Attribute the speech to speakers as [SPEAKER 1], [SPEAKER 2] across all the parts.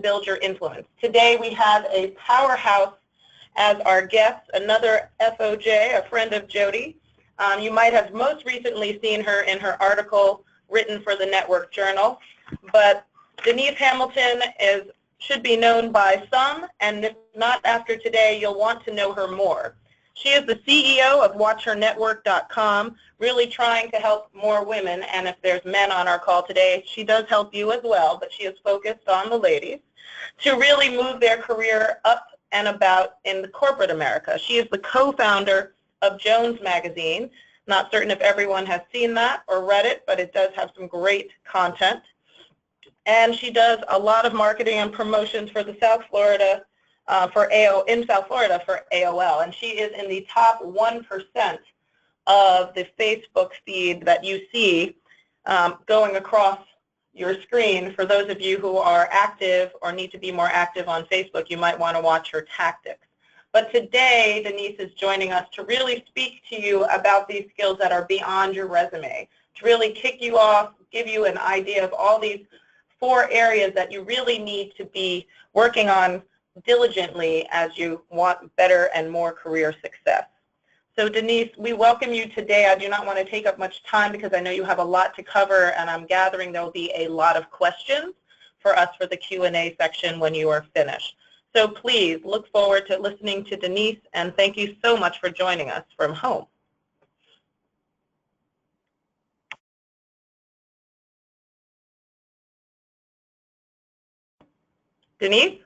[SPEAKER 1] build your influence. Today we have a powerhouse as our guest, another FOJ, a friend of Jody. You might have most recently seen her in her article written for the Network Journal, but Denise Hamilton should be known by some, and if not after today, you'll want to know her more. She is the CEO of WatchHerNetwork.com, really trying to help more women, and if there's men on our call today, she does help you as well, but she is focused on the ladies, to really move their career up and about in the corporate America. She is the co-founder of Jones Magazine. Not certain if everyone has seen that or read it, but it does have some great content. And she does a lot of marketing and promotions for the South Florida, in South Florida for AOL. And she is in the top 1% of the Facebook feed that you see going across your screen. For those of you who are active or need to be more active on Facebook, you might want to watch her tactics. But today, Denise is joining us to really speak to you about these skills that are beyond your resume, to really kick you off, give you an idea of all these 4 areas that you really need to be working on diligently as you want better and more career success. So Denise, we welcome you today. I do not want to take up much time because I know you have a lot to cover, and I'm gathering there will be a lot of questions for us for the Q&A section when you are finished. So please look forward to listening to Denise, and thank you so much for joining us from home. Denise?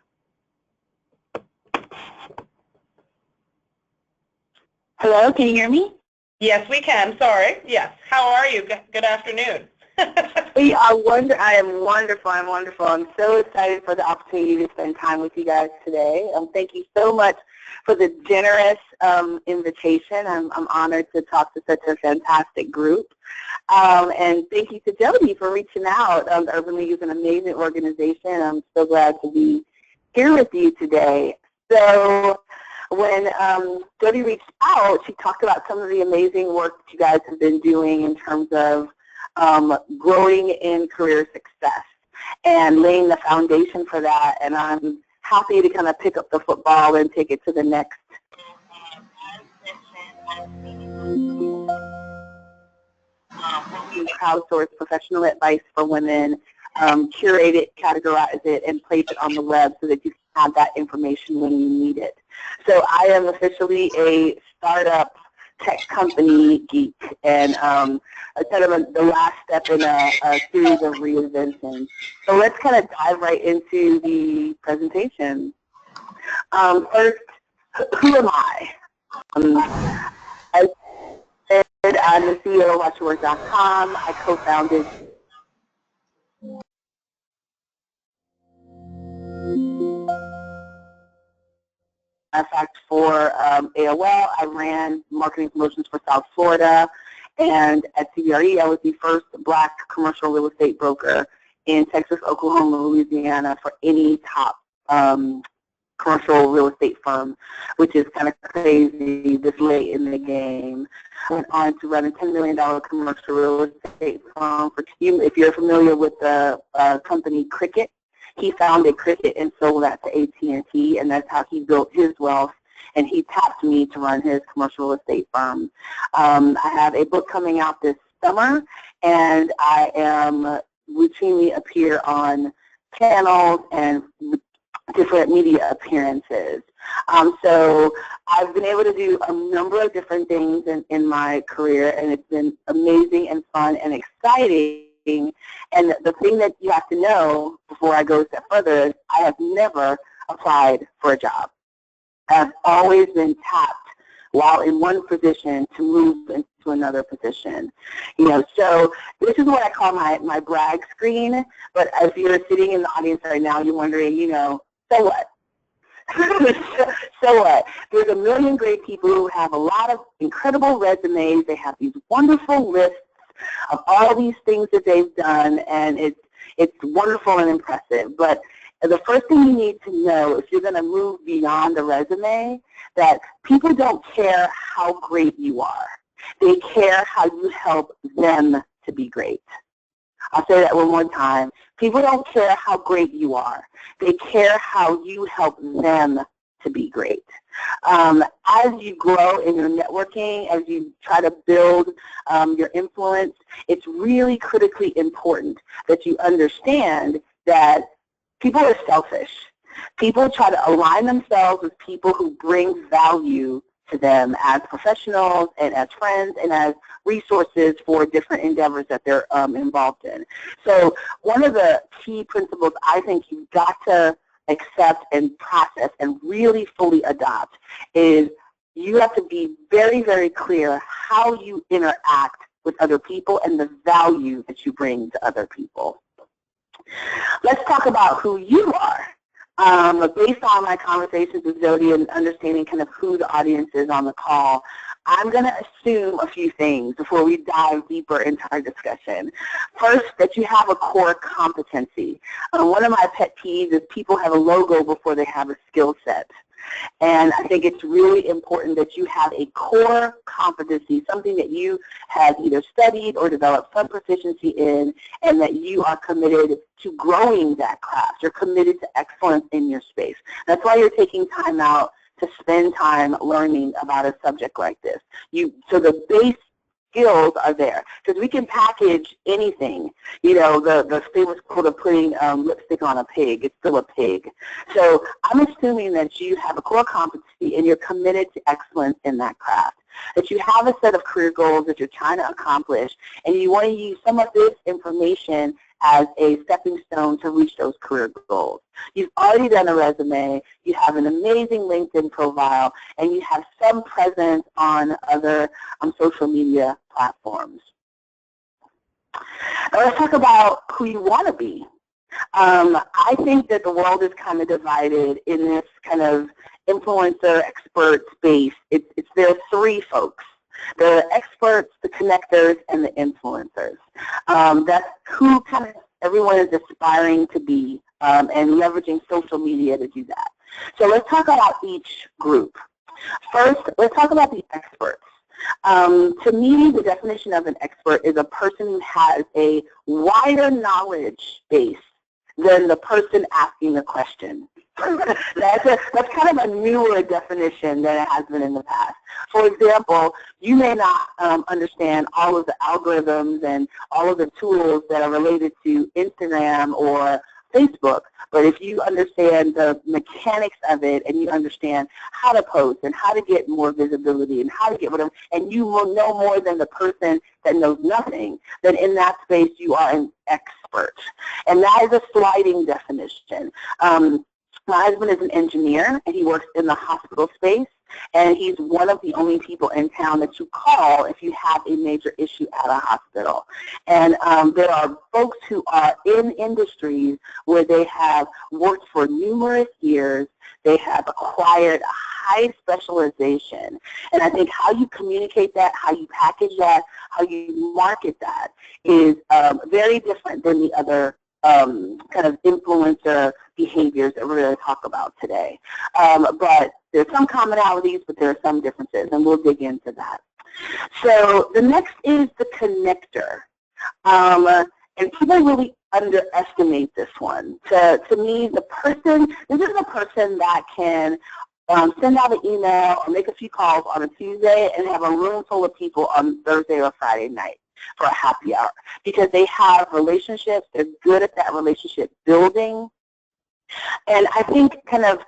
[SPEAKER 2] Hello, can you hear me?
[SPEAKER 1] Yes, we can. Sorry. Yes. How are you? Good afternoon.
[SPEAKER 2] I am wonderful. I'm wonderful. I'm so excited for the opportunity to spend time with you guys today. Thank you so much for the generous invitation. I'm honored to talk to such a fantastic group. And thank you to Jody for reaching out. Urban League is an amazing organization. I'm so glad to be here with you today. So when Jody reached out, she talked about some of the amazing work that you guys have been doing in terms of growing in career success and laying the foundation for that. And I'm happy to kind of pick up the football and take it to the next. Crowdsource professional advice for women, curate it, categorize it, and place it on the web so that you can have that information when you need it. So I am officially a startup tech company geek, and kind of the last step in a series of reinventions. So let's kind of dive right into the presentation. First, who am I? As I said, I'm the CEO of WatchHerNetwork.com. I co-founded in fact, for AOL, I ran marketing promotions for South Florida, and at CBRE, I was the first Black commercial real estate broker in Texas, Oklahoma, Louisiana for any top commercial real estate firm, which is kind of crazy this late in the game. I went on to run a $10 million commercial real estate firm. If you're familiar with the company Cricket, he founded Cricket and sold that to AT&T, and that's how he built his wealth, and he tapped me to run his commercial real estate firm. I have a book coming out this summer, and I am routinely appear on channels and different media appearances. So I've been able to do a number of different things in my career, and it's been amazing and fun and exciting. And the thing that you have to know before I go a step further is I have never applied for a job. I've always been tapped while in one position to move into another position. So this is what I call my brag screen. But if you're sitting in the audience right now, you're wondering, so what? So what? There's a million great people who have a lot of incredible resumes. They have these wonderful lists of all these things that they've done, and it's wonderful and impressive. But the first thing you need to know, if you're going to move beyond the resume, that people don't care how great you are. They care how you help them to be great. I'll say that one more time. People don't care how great you are. They care how you help them to be great. As you grow in your networking, as you try to build your influence, it's really critically important that you understand that people are selfish. People try to align themselves with people who bring value to them as professionals and as friends and as resources for different endeavors that they're involved in. So one of the key principles I think you've got to accept and process and really fully adopt is you have to be very, very clear how you interact with other people and the value that you bring to other people. Let's talk about who you are. Based on my conversations with Jody and understanding kind of who the audience is on the call, I'm going to assume a few things before we dive deeper into our discussion. First, that you have a core competency. One of my pet peeves is people have a logo before they have a skill set. And I think it's really important that you have a core competency, something that you have either studied or developed some proficiency in, and that you are committed to growing that craft. You're committed to excellence in your space. That's why you're taking time out to spend time learning about a subject like this. So the base skills are there, because we can package anything. You know, the famous quote of putting lipstick on a pig, it's still a pig. So I'm assuming that you have a core competency and you're committed to excellence in that craft, that you have a set of career goals that you're trying to accomplish, and you want to use some of this information as a stepping stone to reach those career goals. You've already done a resume, you have an amazing LinkedIn profile, and you have some presence on other social media platforms. Now let's talk about who you want to be. I think that the world is kind of divided in this kind of influencer expert space. There are three folks: the experts, the connectors, and the influencers. That's who kind of everyone is aspiring to be, and leveraging social media to do that. So let's talk about each group. First, let's talk about the experts. To me, the definition of an expert is a person who has a wider knowledge base than the person asking the question. That's kind of a newer definition than it has been in the past. For example, you may not understand all of the algorithms and all of the tools that are related to Instagram or Facebook, but if you understand the mechanics of it and you understand how to post and how to get more visibility and how to get whatever, and you will know more than the person that knows nothing, then in that space you are an expert. And that is a sliding definition. My husband is an engineer, and he works in the hospital space, and he's one of the only people in town that you call if you have a major issue at a hospital. And there are folks who are in industries where they have worked for numerous years. They have acquired a high specialization. And I think how you communicate that, how you package that, how you market that is very different than the other kind of influencer behaviors that we're going to talk about today. But there's some commonalities, but there are some differences, and we'll dig into that. So the next is the connector. And people really underestimate this one. To me, this is the person that can send out an email or make a few calls on a Tuesday and have a room full of people on Thursday or Friday night for a happy hour, because they have relationships, they're good at that relationship building. And I think kind of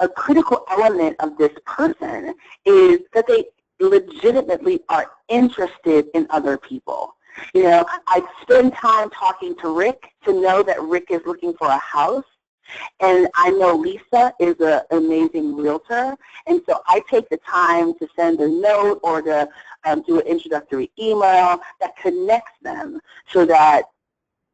[SPEAKER 2] a critical element of this person is that they legitimately are interested in other people. You know, I spend time talking to Rick to know that Rick is looking for a house. And I know Lisa is an amazing realtor, and so I take the time to send a note or to do an introductory email that connects them so that,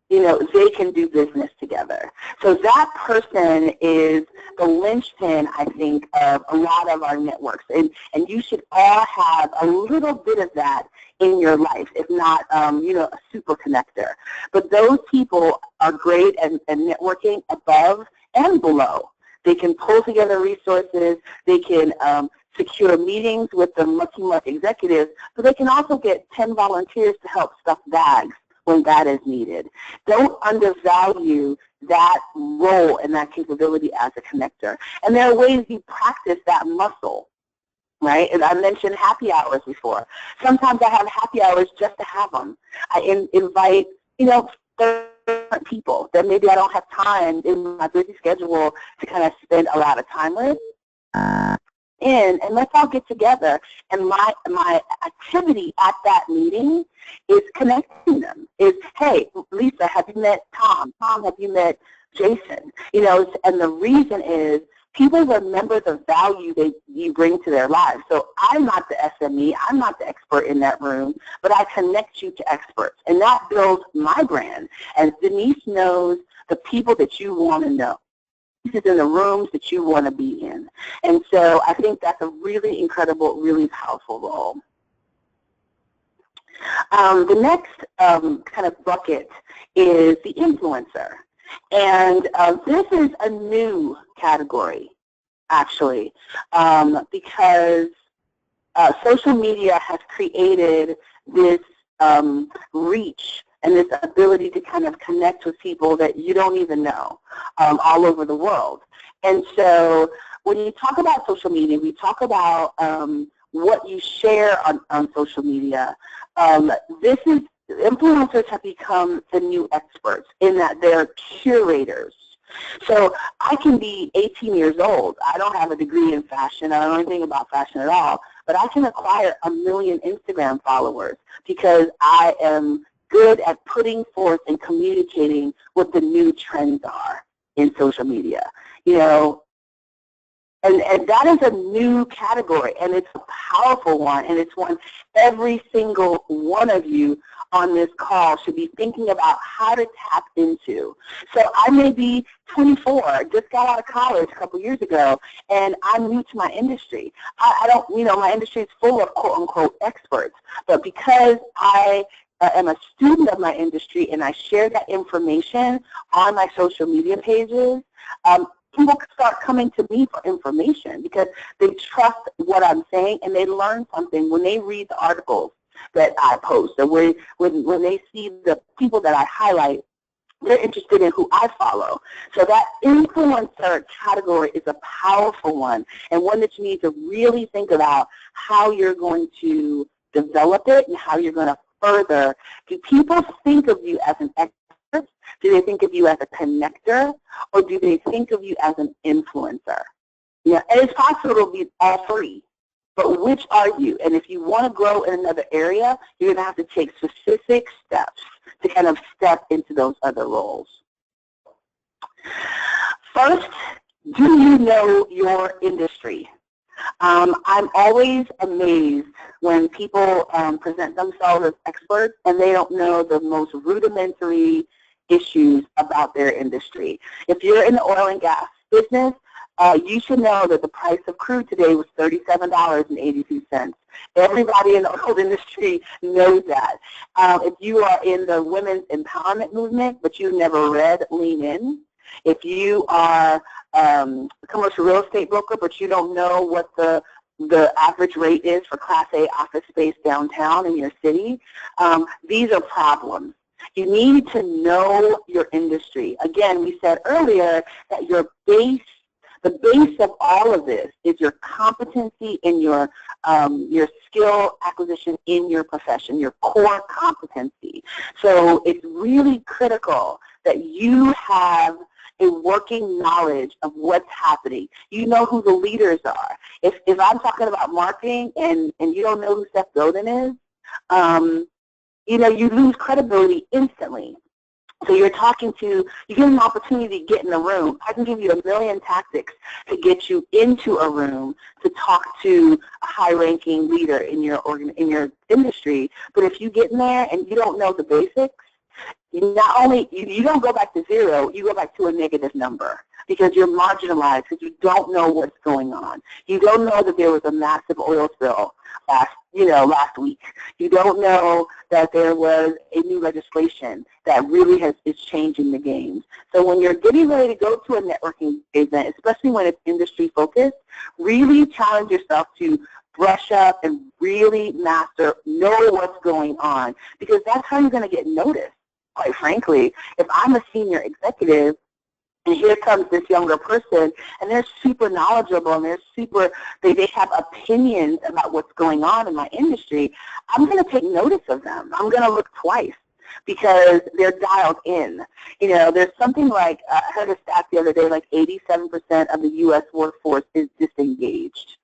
[SPEAKER 2] you know, they can do business together. So that person is the linchpin, I think, of a lot of our networks. And you should all have a little bit of that in your life, if not, you know, a super connector. But those people are great at networking above and below. They can pull together resources. They can secure meetings with the mucky-muck executives, but they can also get 10 volunteers to help stuff bags when that is needed. Don't undervalue that role and that capability as a connector. And there are ways you practice that muscle, right? And I mentioned happy hours before. Sometimes I have happy hours just to have them. I invite, 30 people that maybe I don't have time in my busy schedule to kind of spend a lot of time with. And let's all get together. And my activity at that meeting is connecting them. Is, hey, Lisa, have you met Tom? Tom, have you met Jason? And the reason is people remember the value you bring to their lives. So I'm not the SME, I'm not the expert in that room, but I connect you to experts. And that builds my brand. And Denise knows the people that you want to know. This is in the rooms that you want to be in. And so I think that's a really incredible, really powerful role. The next kind of bucket is the influencer. And this is a new category, actually, because social media has created this reach and this ability to kind of connect with people that you don't even know all over the world. And so when you talk about social media, we talk about what you share on social media. Influencers have become the new experts in that they're curators. So I can be 18 years old. I don't have a degree in fashion. I don't know anything about fashion at all. But I can acquire 1 million Instagram followers because I am good at putting forth and communicating what the new trends are in social media. And that is a new category, and it's a powerful one, and it's one every single one of you on this call should be thinking about how to tap into. So I may be 24, just got out of college a couple years ago, and I'm new to my industry. I don't, my industry is full of quote-unquote experts, but because I am a student of my industry and I share that information on my social media pages, people start coming to me for information because they trust what I'm saying and they learn something when they read the articles that I post. So when they see the people that I highlight, they're interested in who I follow. So that influencer category is a powerful one and one that you need to really think about how you're going to develop it and how you're going to further. Do people think of you as an expert? Do they think of you as a connector, or do they think of you as an influencer? Yeah, and it's possible to be all three, but which are you? And if you want to grow in another area, you're going to have to take specific steps to kind of step into those other roles. First, do you know your industry? I'm always amazed when people present themselves as experts and they don't know the most rudimentary issues about their industry. If you're in the oil and gas business, you should know that the price of crude today was $37.82. Everybody in the oil industry knows that. If you are in the women's empowerment movement, but you've never read Lean In, if you are a commercial real estate broker, but you don't know what the average rate is for Class A office space downtown in your city, these are problems. You need to know your industry. Again, we said earlier that the base of all of this is your competency and your skill acquisition in your profession, your core competency. So it's really critical that you have a working knowledge of what's happening. You know who the leaders are. If I'm talking about marketing and you don't know who Seth Godin is, you lose credibility instantly. So you get an opportunity to get in the room. I can give you 1 million tactics to get you into a room to talk to a high-ranking leader in your industry. But if you get in there and you don't know the basics, you don't go back to zero, you go back to a negative number because you're marginalized because you don't know what's going on. You don't know that there was a massive oil spill last week. You don't know that there was a new legislation that really is changing the game. So when you're getting ready to go to a networking event, especially when it's industry focused, really challenge yourself to brush up and really master, know what's going on, because that's how you're going to get noticed, quite frankly. If I'm a senior executive, and here comes this younger person, and they're super knowledgeable, and they have opinions about what's going on in my industry, I'm going to take notice of them. I'm going to look twice because they're dialed in. You know, there's something like, I heard a stat the other day, like 87% of the U.S. workforce is disengaged.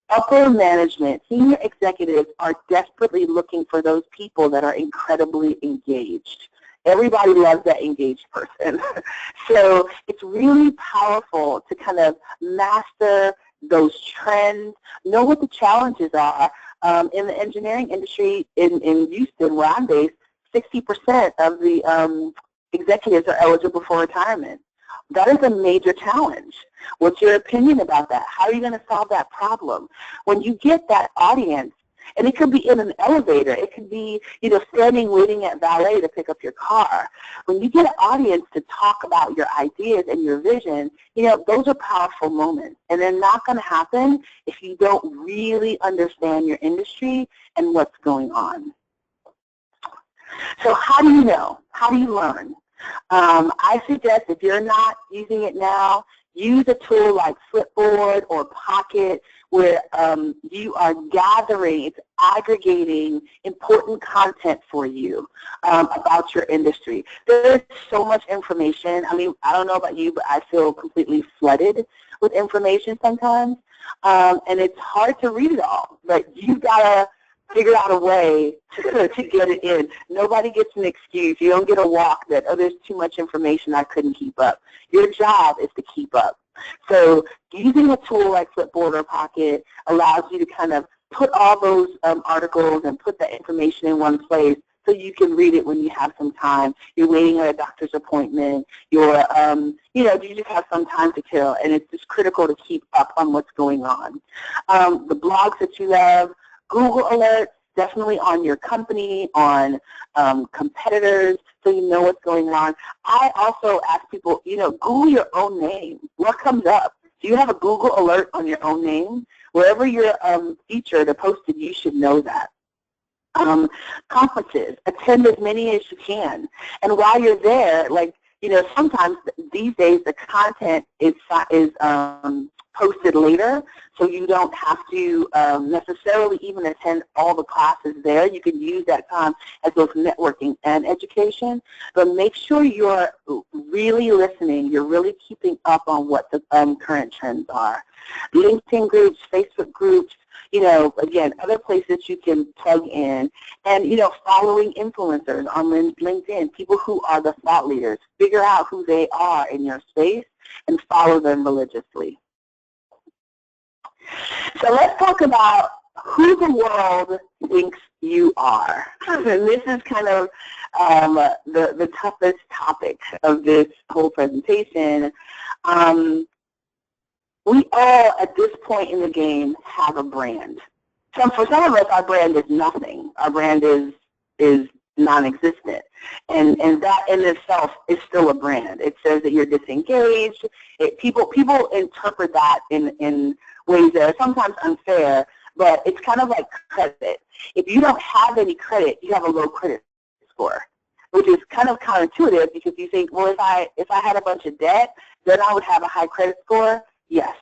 [SPEAKER 2] Upper management, senior executives are desperately looking for those people that are incredibly engaged. Everybody loves that engaged person. So it's really powerful to kind of master those trends, know what the challenges are. In the engineering industry in Houston, where I'm based, 60% of the executives are eligible for retirement. That is a major challenge. What's your opinion about that? How are you going to solve that problem? When you get that audience, and it could be in an elevator, it could be, you know, standing waiting at valet to pick up your car. When you get an audience to talk about your ideas and your vision, you know, those are powerful moments. And they're not going to happen if you don't really understand your industry and what's going on. So how do you know? How do you learn? I suggest if you're not using it now, use a tool like Flipboard or Pocket where you are gathering, it's aggregating important content for you about your industry. There's so much information. I mean, I don't know about you, but I feel completely flooded with information sometimes. And it's hard to read it all, but you've got to figure out a way to get it in. Nobody gets an excuse. You don't get a walk that, oh, there's too much information, I couldn't keep up. Your job is to keep up. So using a tool like Flipboard or Pocket allows you to kind of put all those articles and put that information in one place so you can read it when you have some time. You're waiting at a doctor's appointment. You're, you know, you just have some time to kill, and it's just critical to keep up on what's going on. The blogs that you love, Google alerts, definitely on your company, on competitors, so you know what's going on. I also ask people, you know, Google your own name. What comes up? Do you have a Google alert on your own name? Wherever you're featured or posted, you should know that. Conferences, attend as many as you can. And while you're there, like, you know, sometimes these days the content is posted later, so you don't have to necessarily even attend all the classes there. You can use that time as both networking and education, but make sure you're really listening, you're really keeping up on what the current trends are. LinkedIn groups, Facebook groups, you know, again, other places you can plug in, and, you know, following influencers on LinkedIn, people who are the thought leaders. Figure out who they are in your space and follow them religiously. So let's talk about who the world thinks you are. And this is kind of the toughest topic of this whole presentation. We all, at this point in the game, have a brand. So for some of us, our brand is nothing. Our brand is non-existent. And that in itself is still a brand. It says that you're disengaged. People interpret that in ways that are sometimes unfair, but it's kind of like credit. If you don't have any credit, you have a low credit score, which is kind of counterintuitive because you think, well, if I had a bunch of debt, then I would have a high credit score. Yes.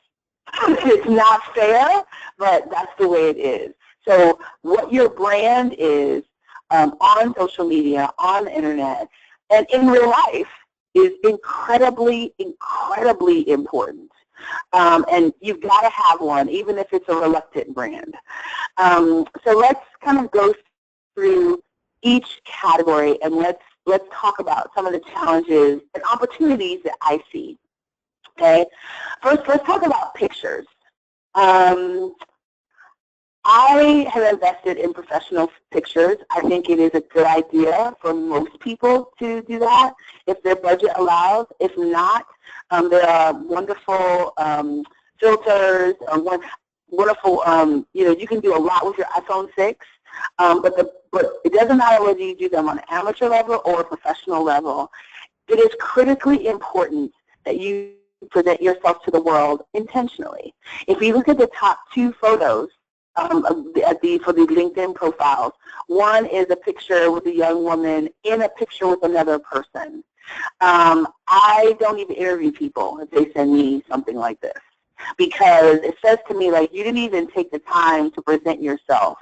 [SPEAKER 2] It's not fair, but that's the way it is. So what your brand is on social media, on the internet, and in real life is incredibly, incredibly important. And you've got to have one, even if it's a reluctant brand. So let's kind of go through each category, and let's talk about some of the challenges and opportunities that I see. Okay, first let's talk about pictures. I have invested in professional pictures. I think it is a good idea for most people to do that if their budget allows. If not, there are wonderful filters, wonderful, you know, you can do a lot with your iPhone 6, but it doesn't matter whether you do them on an amateur level or a professional level. It is critically important that you present yourself to the world intentionally. If you look at the top 2 photos for the LinkedIn profiles. One is a picture with a young woman in a picture with another person. I don't even interview people if they send me something like this, because it says to me, like, you didn't even take the time to present yourself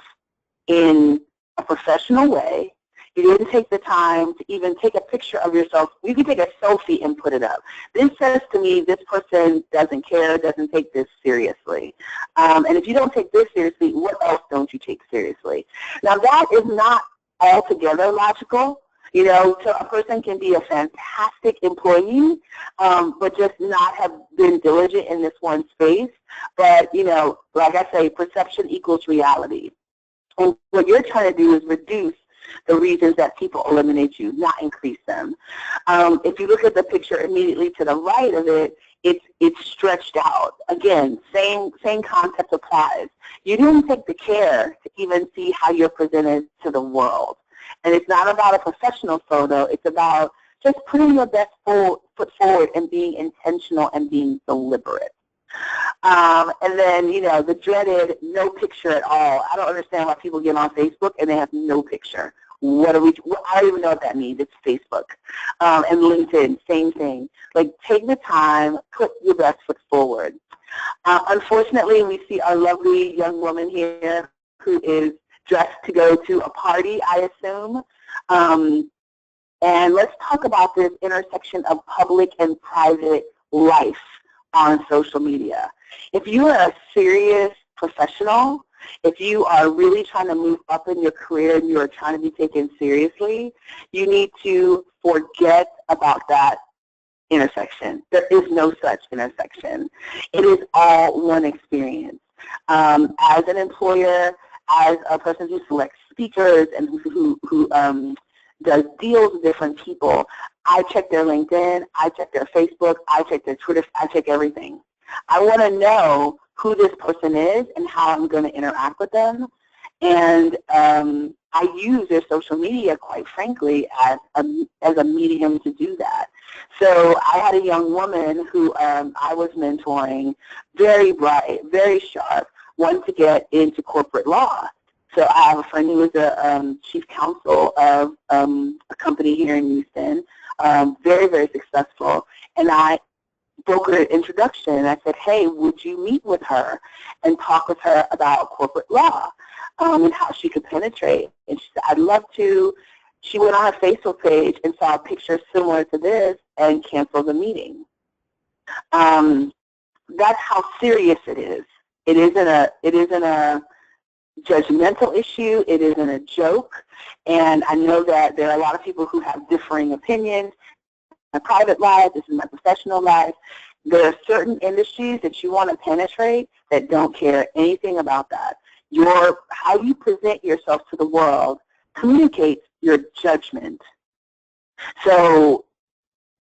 [SPEAKER 2] in a professional way. You didn't take the time to even take a picture of yourself. You can take a selfie and put it up. This says to me this person doesn't care, doesn't take this seriously. And if you don't take this seriously, what else don't you take seriously? Now, that is not altogether logical. You know, so a person can be a fantastic employee, but just not have been diligent in this one space. But, you know, like I say, perception equals reality. And what you're trying to do is reduce the reasons that people eliminate you, not increase them. If you look at the picture immediately to the right of it, it's stretched out. Again, same concept applies. You didn't take the care to even see how you're presented to the world. And it's not about a professional photo. It's about just putting your best foot forward and being intentional and being deliberate. And then, you know, the dreaded no picture at all. I don't understand why people get on Facebook and they have no picture. I don't even know what that means. It's Facebook. And LinkedIn, same thing. Like, take the time, put your best foot forward. Unfortunately, we see our lovely young woman here who is dressed to go to a party, I assume. And let's talk about this intersection of public and private life on social media. If you are a serious professional, if you are really trying to move up in your career and you are trying to be taken seriously, you need to forget about that intersection. There is no such intersection. It is all one experience. As an employer, as a person who selects speakers and who does deals with different people, I check their LinkedIn, I check their Facebook, I check their Twitter, I check everything. I want to know who this person is and how I'm going to interact with them. And I use their social media, quite frankly, as a medium to do that. So I had a young woman who I was mentoring, very bright, very sharp, wanted to get into corporate law. So I have a friend who is a chief counsel of a company here in Houston, very, very successful. And I brokered an introduction, and I said, hey, would you meet with her and talk with her about corporate law and how she could penetrate? And she said, I'd love to. She went on her Facebook page and saw a picture similar to this and canceled the meeting. That's how serious it is. It isn't a judgmental issue. It isn't a joke. And I know that there are a lot of people who have differing opinions. My private life, this is my professional life. There are certain industries that you want to penetrate that don't care anything about that. How you present yourself to the world communicates your judgment. So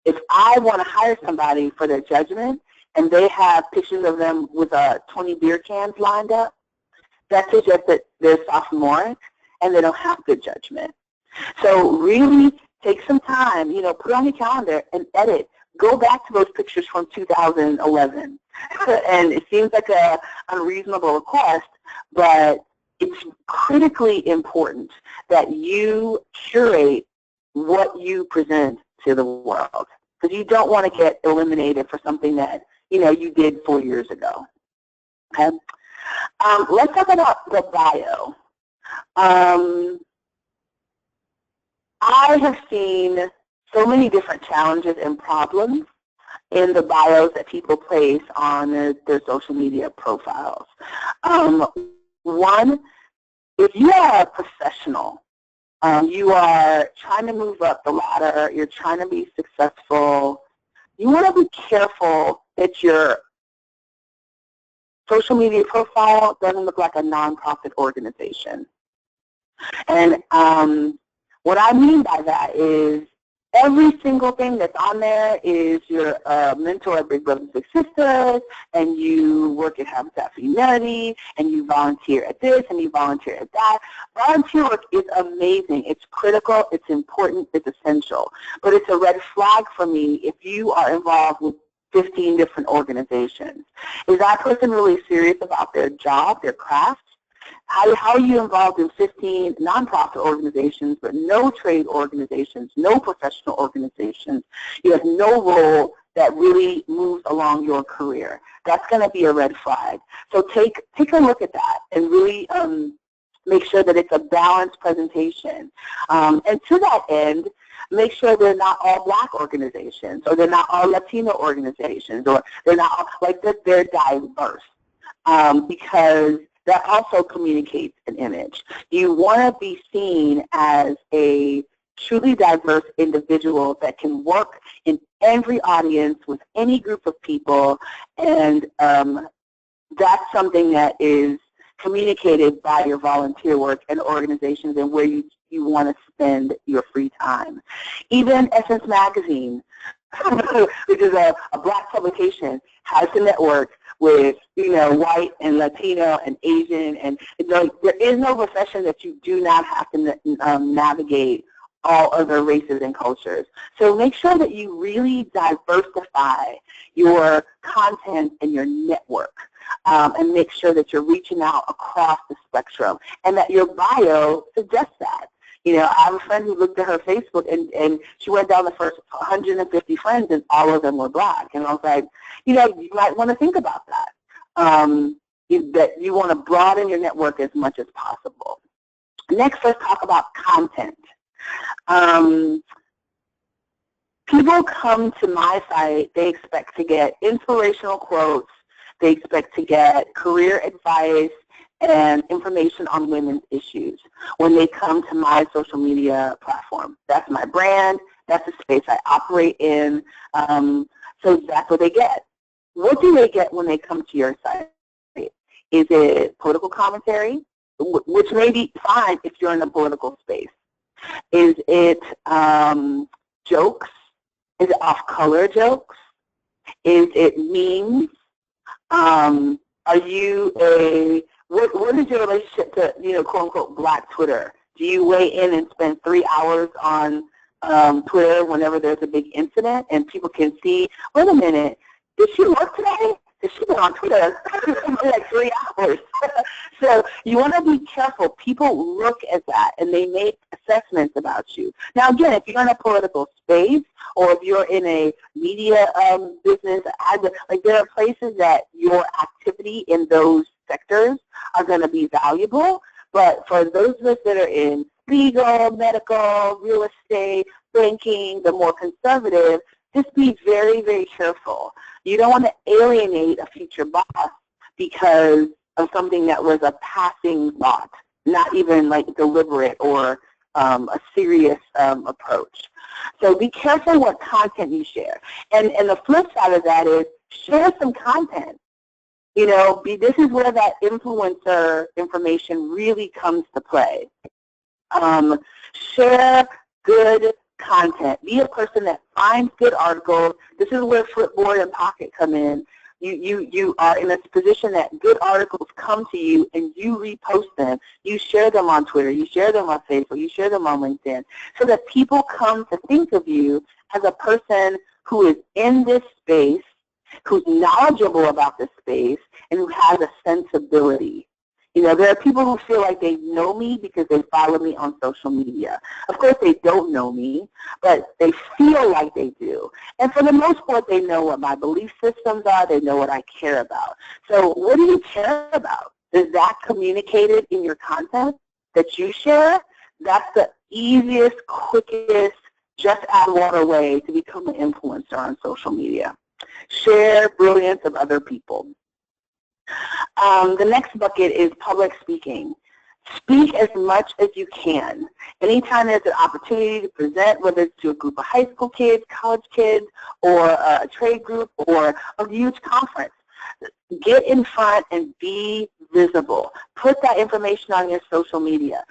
[SPEAKER 2] if I want to hire somebody for their judgment and they have pictures of them with 20 beer cans lined up, that suggests that they're sophomoric and they don't have good judgment. So really take some time, you know, put it on your calendar and edit. Go back to those pictures from 2011. And it seems like an unreasonable request, but it's critically important that you curate what you present to the world, because you don't want to get eliminated for something that, you know, you did 4 years ago. Okay? Let's talk about the bio. I have seen so many different challenges and problems in the bios that people place on their social media profiles. One, if you are a professional, you are trying to move up the ladder, you're trying to be successful, you want to be careful that your social media profile doesn't look like a nonprofit organization. And what I mean by that is every single thing that's on there is you're a mentor at Big Brothers Big Sisters, and you work at Habitat for Humanity, and you volunteer at this, and you volunteer at that. Volunteer work is amazing. It's critical. It's important. It's essential. But it's a red flag for me if you are involved with 15 different organizations. Is that person really serious about their job, their craft? How are you involved in 15 nonprofit organizations, but no trade organizations, no professional organizations? You have no role that really moves along your career. That's going to be a red flag. So take a look at that and really make sure that it's a balanced presentation. And to that end, make sure they're not all Black organizations, or they're not all Latino organizations, or they're not all, like that they're diverse, because that also communicates an image. You want to be seen as a truly diverse individual that can work in every audience with any group of people, and that's something that is communicated by your volunteer work and organizations and where you want to spend your free time. Even Essence Magazine, which is a Black publication, has a network with, white and Latino and Asian, and there is no profession that you do not have to navigate all other races and cultures. So make sure that you really diversify your content and your network, and make sure that you're reaching out across the spectrum, and that your bio suggests that. I have a friend who looked at her Facebook, and she went down the first 150 friends, and all of them were Black. And I was like, you might want to think about that, that you want to broaden your network as much as possible. Next, let's talk about content. People come to my site, they expect to get inspirational quotes, they expect to get career advice and information on women's issues when they come to my social media platform. That's my brand, that's the space I operate in, so that's what they get. What do they get when they come to your site? Is it political commentary, which may be fine if you're in the political space? Is it jokes? Is it off-color jokes? Is it memes? Are you what is your relationship to, quote-unquote, Black Twitter? Do you weigh in and spend 3 hours on Twitter whenever there's a big incident and people can see, wait a minute, did she work today? Did she been on Twitter for like 3 hours? So you want to be careful. People look at that and they make assessments about you. Now, again, if you're in a political space or if you're in a media business, like there are places that your activity in those sectors are going to be valuable. But for those of us that are in legal, medical, real estate, banking, the more conservative, just be very, very careful. You don't want to alienate a future boss because of something that was a passing thought, not even like deliberate or a serious approach. So be careful what content you share. And the flip side of that is share some content. This is where that influencer information really comes to play. Share good content. Be a person that finds good articles. This is where Flipboard and Pocket come in. You are in a position that good articles come to you and you repost them. You share them on Twitter. You share them on Facebook. You share them on LinkedIn, so that people come to think of you as a person who is in this space, who's knowledgeable about this space, and who has a sensibility. There are people who feel like they know me because they follow me on social media. Of course, they don't know me, but they feel like they do. And for the most part, they know what my belief systems are. They know what I care about. So what do you care about? Is that communicated in your content that you share? That's the easiest, quickest, just add water way to become an influencer on social media. Share brilliance of other people. The next bucket is public speaking. Speak as much as you can. Anytime there's an opportunity to present, whether it's to a group of high school kids, college kids, or a trade group, or a huge conference, get in front and be visible. Put that information on your social media.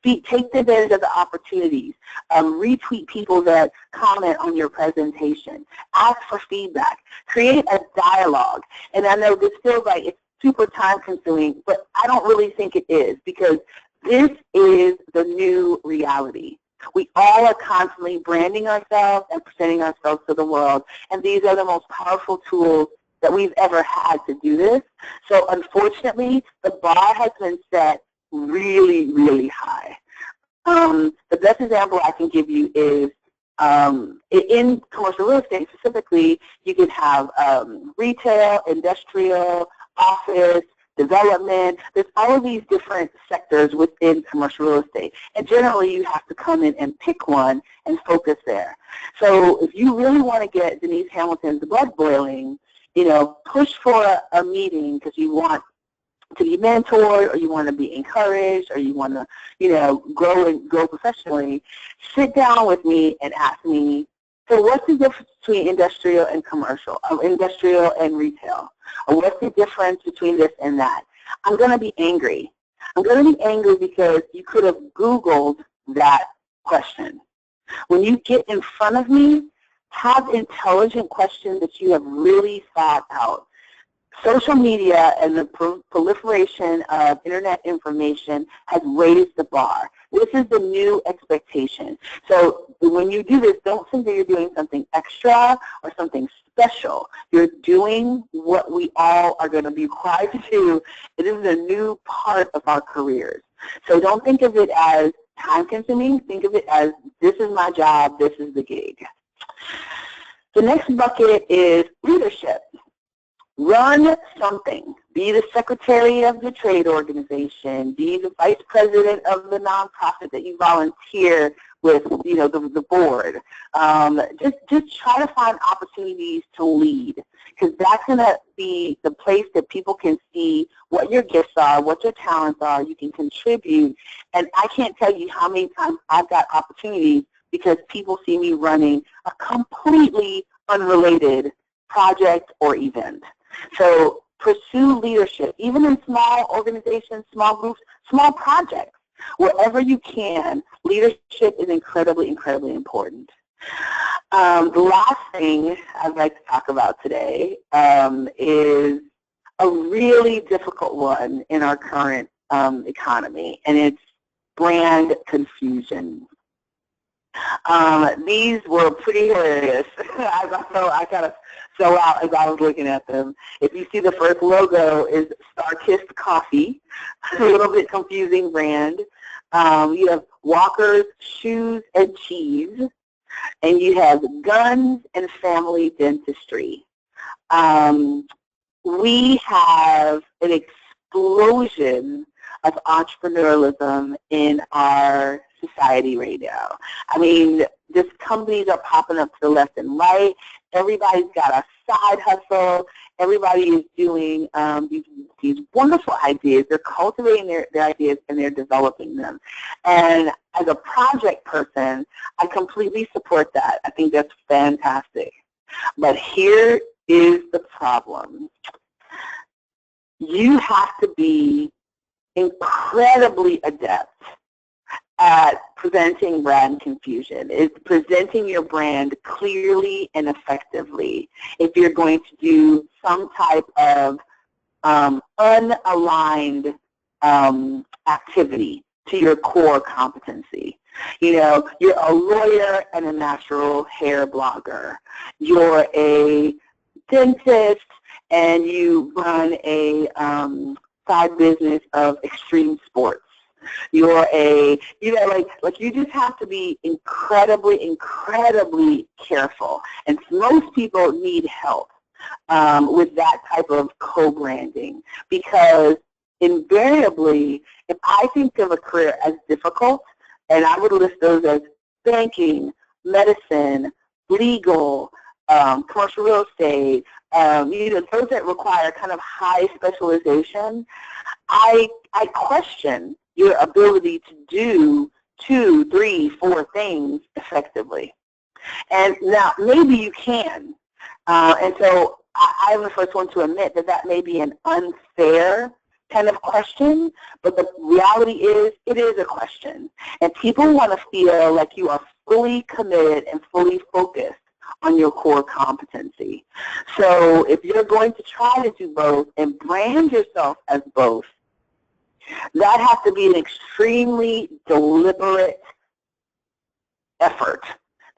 [SPEAKER 2] Take advantage of the opportunities. Retweet people that comment on your presentation. Ask for feedback. Create a dialogue. And I know this feels like it's super time-consuming, but I don't really think it is, because this is the new reality. We all are constantly branding ourselves and presenting ourselves to the world, and these are the most powerful tools that we've ever had to do this. So unfortunately, the bar has been set really, really high. The best example I can give you is in commercial real estate specifically, you can have retail, industrial, office, development. There's all of these different sectors within commercial real estate. And generally, you have to come in and pick one and focus there. So if you really want to get Denise Hamilton's blood boiling, push for a meeting because you want to be mentored, or you want to be encouraged, or you want to, grow professionally. Sit down with me and ask me, so what's the difference between industrial and commercial, or industrial and retail? Or what's the difference between this and that? I'm going to be angry. I'm going to be angry because you could have Googled that question. When you get in front of me, have intelligent questions that you have really thought out. Social media and the proliferation of internet information has raised the bar. This is the new expectation. So when you do this, don't think that you're doing something extra or something special. You're doing what we all are going to be required to do. It is a new part of our careers. So don't think of it as time-consuming. Think of it as, this is my job, this is the gig. The next bucket is leadership. Run something. Be the secretary of the trade organization. Be the vice president of the nonprofit that you volunteer with, the board. Just try to find opportunities to lead, because that's going to be the place that people can see what your gifts are, what your talents are. You can contribute. And I can't tell you how many times I've got opportunities because people see me running a completely unrelated project or event. So pursue leadership, even in small organizations, small groups, small projects. Wherever you can, leadership is incredibly, incredibly important. The last thing I'd like to talk about today is a really difficult one in our current economy, and it's brand confusion. These were pretty hilarious. I kind of fell out as I was looking at them. If you see, the first logo is Star-Kissed Coffee, a little bit confusing brand. You have Walker's Shoes and Cheese, and you have Guns and Family Dentistry. We have an explosion of entrepreneurialism in our society right now. I mean, just companies are popping up to the left and right. Everybody's got a side hustle. Everybody is doing these wonderful ideas. They're cultivating their ideas, and they're developing them. And as a project person, I completely support that. I think that's fantastic. But here is the problem. You have to be incredibly adept at presenting brand confusion. It's presenting your brand clearly and effectively if you're going to do some type of unaligned activity to your core competency. You're a lawyer and a natural hair blogger. You're a dentist and you run a side business of extreme sports. You're you just have to be incredibly, incredibly careful. And most people need help with that type of co-branding, because invariably, if I think of a career as difficult, and I would list those as banking, medicine, legal, commercial real estate, those that require kind of high specialization, I question your ability to do 2, 3, 4 things effectively. And now maybe you can. And so I'm the first one to admit that that may be an unfair kind of question, but the reality is it is a question. And people want to feel like you are fully committed and fully focused on your core competency. So if you're going to try to do both and brand yourself as both, that has to be an extremely deliberate effort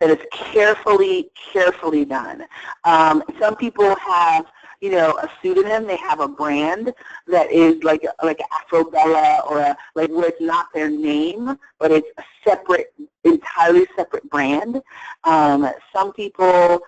[SPEAKER 2] that is carefully, carefully done. Some people have, a pseudonym. They have a brand that is like Afrobella or like where it's not their name, but it's a separate, entirely separate brand. Some people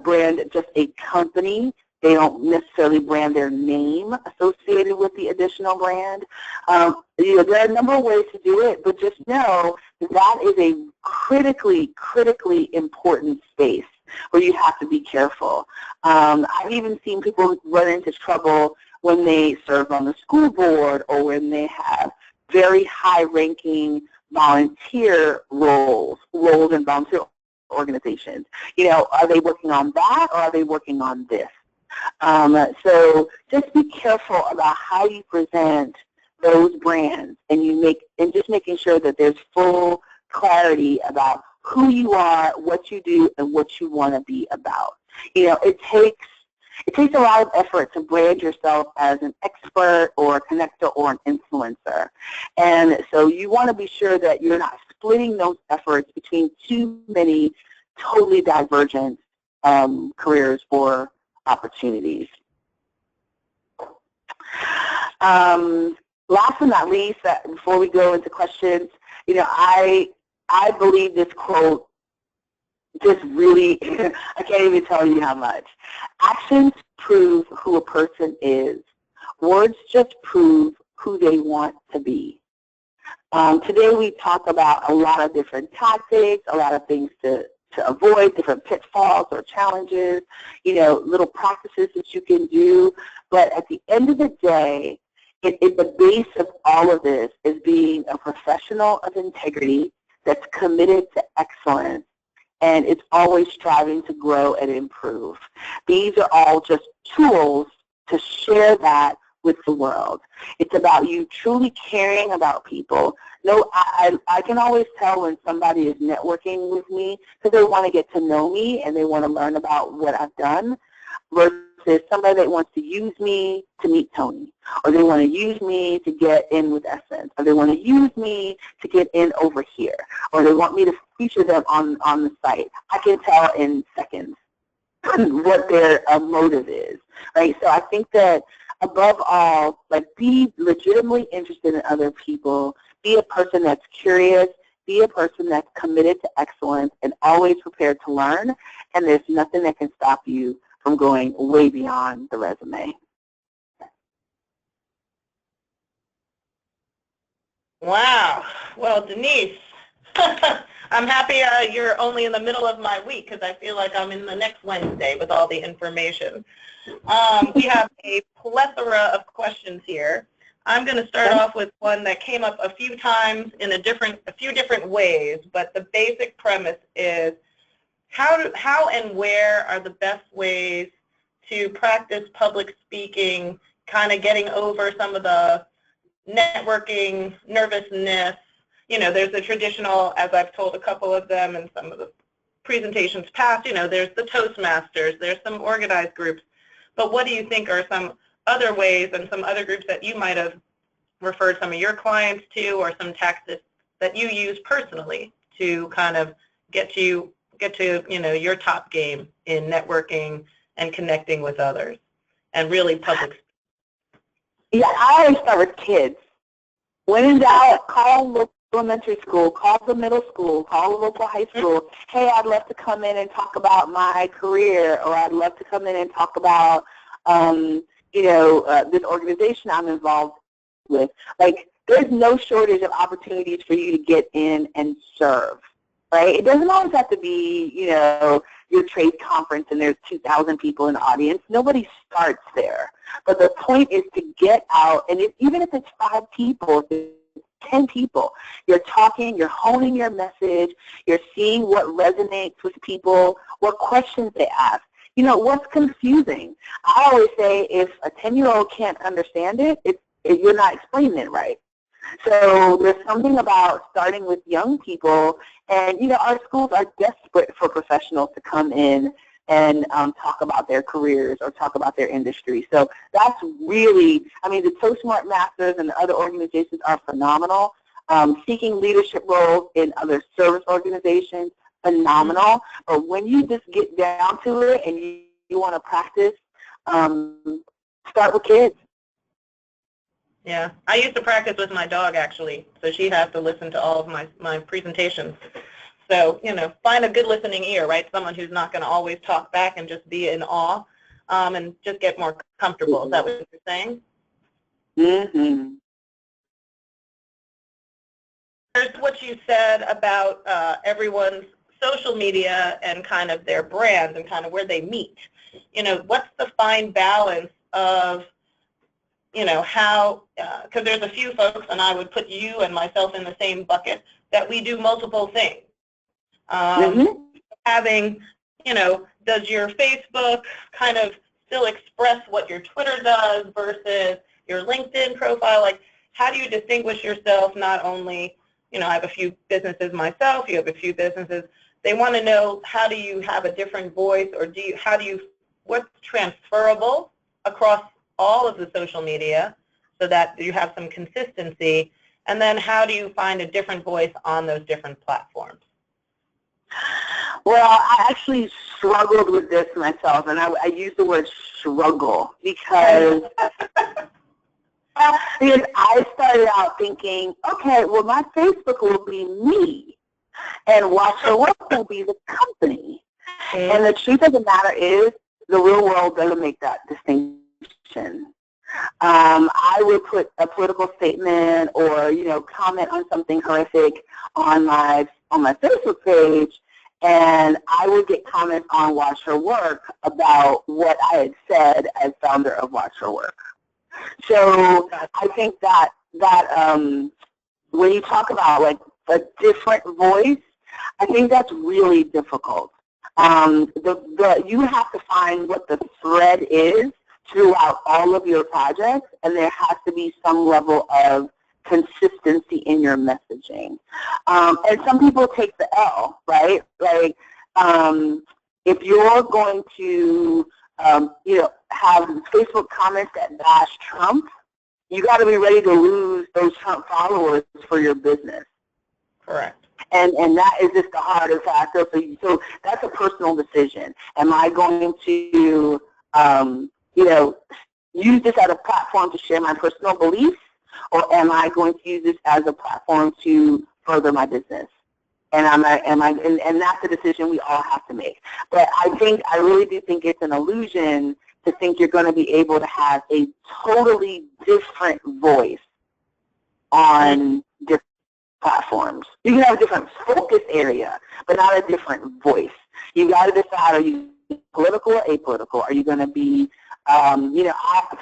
[SPEAKER 2] brand just a company. They don't necessarily brand their name associated with the additional brand. There are a number of ways to do it, but just know that is a critically important space where you have to be careful. I've even seen people run into trouble when they serve on the school board or when they have very high-ranking volunteer roles in volunteer organizations. Are they working on that or are they working on this? So just be careful about how you present those brands, and just making sure that there's full clarity about who you are, what you do, and what you want to be about. It takes a lot of effort to brand yourself as an expert or a connector or an influencer. And so you want to be sure that you're not splitting those efforts between too many totally divergent careers or opportunities. Last but not least, before we go into questions, I believe this quote just really, I can't even tell you how much. Actions prove who a person is. Words just prove who they want to be. Today we talk about a lot of different tactics, a lot of things to avoid, different pitfalls or challenges, little practices that you can do. But at the end of the day, the base of all of this is being a professional of integrity that's committed to excellence, and it's always striving to grow and improve. These are all just tools to share that with the world. It's about you truly caring about people. No, I can always tell when somebody is networking with me because they want to get to know me and they want to learn about what I've done, versus somebody that wants to use me to meet Tony, or they want to use me to get in with Essence, or they want to use me to get in over here, or they want me to feature them on the site. I can tell in seconds what their motive is, right? So I think that above all, be legitimately interested in other people, be a person that's curious, be a person that's committed to excellence and always prepared to learn, and there's nothing that can stop you from going way beyond the resume.
[SPEAKER 1] Wow. Well, Denise, I'm happy you're only in the middle of my week because I feel like I'm in the next Wednesday with all the information. We have a plethora of questions here. I'm going to start off with one that came up a few times in a few different ways, but the basic premise is how and where are the best ways to practice public speaking, kind of getting over some of the networking, nervousness. There's the traditional, as I've told a couple of them in some of the presentations past, there's the Toastmasters, there's some organized groups. But what do you think are some other ways and some other groups that you might have referred some of your clients to, or some tactics that you use personally to kind of get to your top game in networking and connecting with others and really public speaking?
[SPEAKER 2] Yeah, I always start with kids. When in doubt, call local elementary school, call the middle school, call the local high school. Hey, I'd love to come in and talk about my career, or I'd love to come in and talk about, this organization I'm involved with. There's no shortage of opportunities for you to get in and serve, right? It doesn't always have to be, your trade conference and there's 2,000 people in the audience. Nobody starts there. But the point is to get out, and even if it's 5 people, if it's 10 people, you're talking, you're honing your message, you're seeing what resonates with people, what questions they ask. What's confusing? I always say if a 10-year-old can't understand it, you're not explaining it right. So there's something about starting with young people, and our schools are desperate for professionals to come in and talk about their careers or talk about their industry. So that's really, the Toastmasters and the other organizations are phenomenal. Seeking leadership roles in other service organizations, phenomenal. But when you just get down to it and you want to practice start with kids.
[SPEAKER 1] Yeah, I used to practice with my dog, actually, so she has to listen to all of my presentations. So, find a good listening ear, right? Someone who's not going to always talk back and just be in awe, and just get more comfortable. Is that what you're saying?
[SPEAKER 2] Mm-hmm.
[SPEAKER 1] There's what you said about everyone's social media and kind of their brand and kind of where they meet. What's the fine balance of how, because there's a few folks, and I would put you and myself in the same bucket, that we do multiple things. Having, does your Facebook kind of still express what your Twitter does versus your LinkedIn profile? Like, how do you distinguish yourself? Not only, I have a few businesses myself, you have a few businesses. They want to know, how do you have a different voice, or what's transferable across all of the social media so that you have some consistency, and then how do you find a different voice on those different platforms?
[SPEAKER 2] Well, I actually struggled with this myself, and I use the word struggle because I started out thinking, okay, well, my Facebook will be me, and Watch Her Work will be the company. And the truth of the matter is, the real world doesn't make that distinction. I would put a political statement or, comment on something horrific on my Facebook page, and I would get comments on Watch Her Work about what I had said as founder of Watch Her Work. So I think that when you talk about like a different voice, I think that's really difficult. You have to find what the thread is throughout all of your projects, and there has to be some level of consistency in your messaging. And some people take the L, right? Like, if you're going to, have Facebook comments that bash Trump, you got to be ready to lose those Trump followers for your business.
[SPEAKER 1] Correct.
[SPEAKER 2] And that is just the harder factor. So that's a personal decision. Am I going to, use this as a platform to share my personal beliefs, or am I going to use this as a platform to further my business? And that's a decision we all have to make. But I really do think it's an illusion to think you're going to be able to have a totally different voice on different platforms. You can have a different focus area, but not a different voice. You got to decide: are you political or apolitical? Are you going to be, for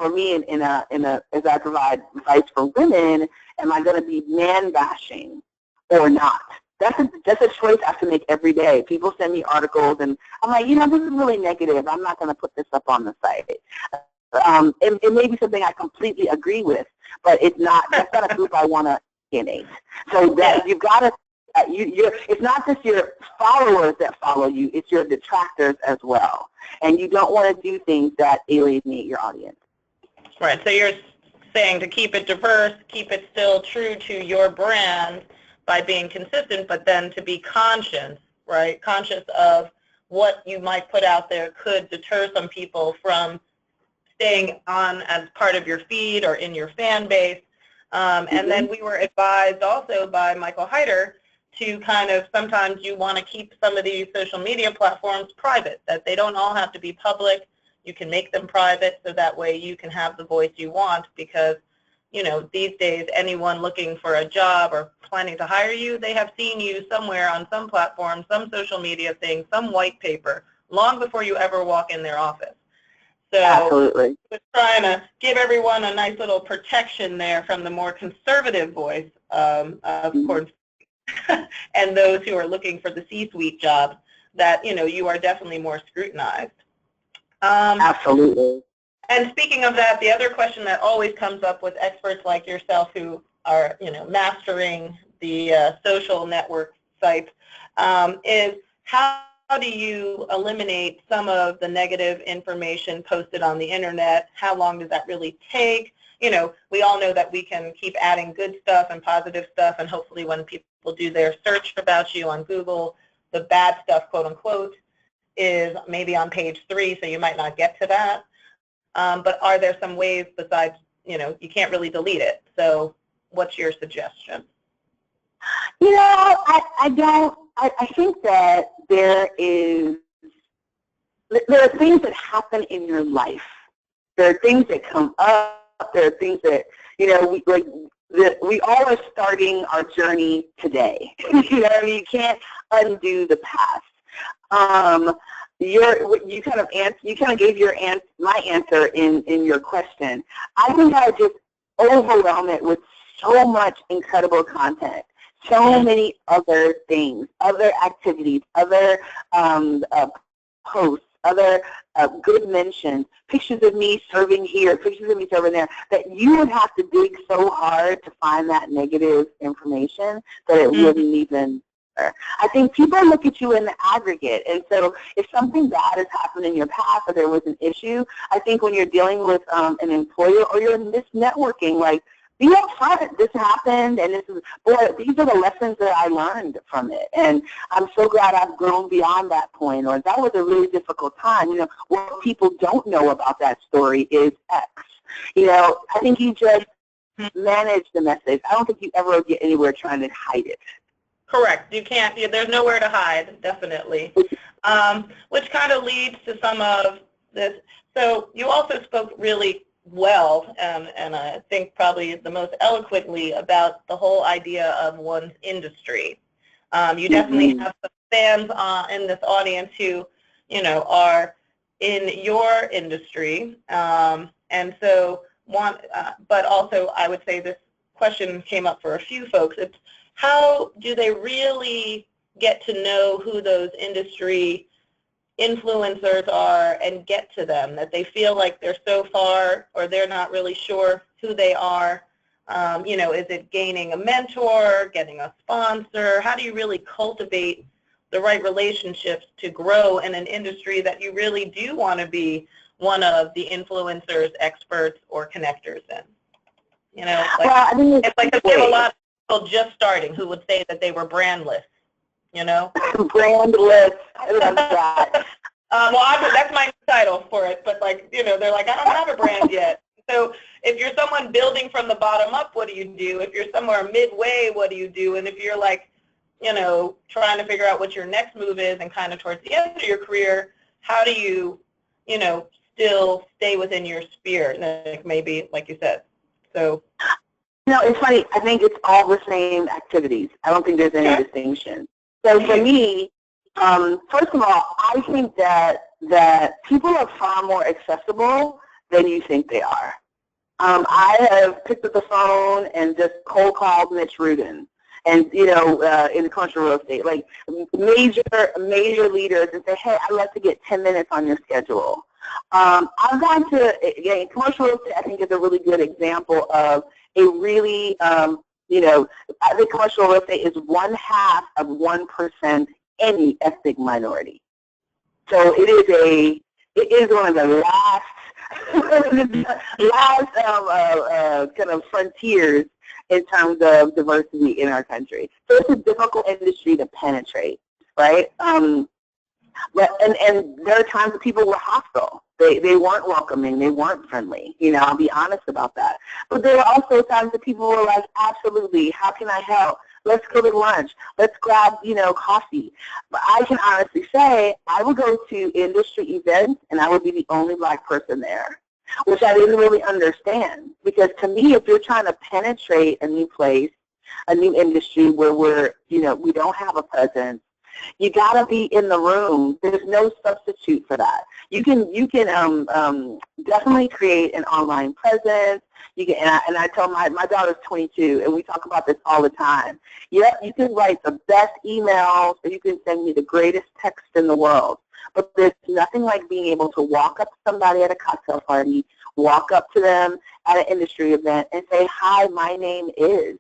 [SPEAKER 2] me, as I provide advice for women, am I going to be man bashing or not? That's a choice I have to make every day. People send me articles, and I'm like, this is really negative. I'm not going to put this up on the site. It may be something I completely agree with, but it's not. That's not a group I want to alienate. So that you've got to. It's not just your followers that follow you; it's your detractors as well. And you don't want to do things that alienate your audience.
[SPEAKER 1] Right. So you're saying to keep it diverse, keep it still true to your brand by being consistent, but then to be conscious, right? Conscious of what you might put out there could deter some people from staying on as part of your feed or in your fan base. And then we were advised also by Michael Heider to kind of, sometimes you want to keep some of these social media platforms private, that they don't all have to be public. You can make them private so that way you can have the voice you want, because these days, anyone looking for a job or planning to hire you, they have seen you somewhere on some platform, some social media thing, some white paper, long before you ever walk in their office. So
[SPEAKER 2] absolutely,
[SPEAKER 1] we're trying to give everyone a nice little protection there from the more conservative voice, of course, and those who are looking for the C-suite jobs, that you are definitely more scrutinized.
[SPEAKER 2] Absolutely.
[SPEAKER 1] And speaking of that, the other question that always comes up with experts like yourself who are, mastering the social network sites, is how do you eliminate some of the negative information posted on the internet? How long does that really take? We all know that we can keep adding good stuff and positive stuff, and hopefully when people do their search about you on Google, the bad stuff, quote unquote, is maybe on page 3, so you might not get to that. but are there some ways besides, you can't really delete it. So what's your suggestion?
[SPEAKER 2] I think that there are things that happen in your life. There are things that come up. There are things that, we all are starting our journey today. You can't undo the past. You kind of gave my answer in your question. I think I just overwhelm it with so much incredible content, so many other things, other activities, other posts, other good mentions, pictures of me serving here, pictures of me serving there, that you would have to dig so hard to find that negative information that it wouldn't even matter. I think people look at you in the aggregate, and so if something bad has happened in your past or there was an issue, I think when you're dealing with an employer or you're in this networking, like, be upfront. This happened, and these are the lessons that I learned from it. And I'm so glad I've grown beyond that point. Or that was a really difficult time. What people don't know about that story is X. I think you just manage the message. I don't think you ever get anywhere trying to hide it.
[SPEAKER 1] Correct. You can't. There's nowhere to hide, definitely. Which kind of leads to some of this. So you also spoke really well, and I think probably the most eloquently about the whole idea of one's industry. You definitely have some fans in this audience who, are in your industry, and so but also I would say this question came up for a few folks. It's how do they really get to know who those industry influencers are and get to them, that they feel like they're so far or they're not really sure who they are? Is it gaining a mentor, getting a sponsor? How do you really cultivate the right relationships to grow in an industry that you really do want to be one of the influencers, experts, or connectors in? It's like we have a lot of people just starting who would say that they were brandless.
[SPEAKER 2] Brandless. I love that.
[SPEAKER 1] That's my title for it, but they're like, I don't have a brand yet. So if you're someone building from the bottom up, what do you do? If you're somewhere midway, what do you do? And if you're trying to figure out what your next move is and kind of towards the end of your career, how do you, still stay within your sphere, maybe, like you said? So.
[SPEAKER 2] It's funny. I think it's all the same activities. I don't think there's any distinction. So for me, first of all, I think that people are far more accessible than you think they are. I have picked up the phone and just cold called Mitch Rudin, and in commercial real estate, like major leaders, and say, hey, I'd like to get 10 minutes on your schedule. I've gone to commercial real estate. I think is a really good example of a really I think commercial real estate is 1/2 of 1% any ethnic minority. So it is one of the last kind of frontiers in terms of diversity in our country. So it's a difficult industry to penetrate, right? And there are times that people were hostile. They weren't welcoming. They weren't friendly. I'll be honest about that. But there are also times that people were like, absolutely, how can I help? Let's go to lunch. Let's grab, coffee. But I can honestly say I would go to industry events and I would be the only Black person there, which I didn't really understand. Because to me, if you're trying to penetrate a new place, a new industry where we don't have a presence, you got to be in the room. There's no substitute for that. You can definitely create an online presence. You can, and I tell my daughter's 22, and we talk about this all the time. Yep, you can write the best emails, or you can send me the greatest text in the world. But there's nothing like being able to walk up to somebody at a cocktail party, walk up to them at an industry event, and say, hi, my name is.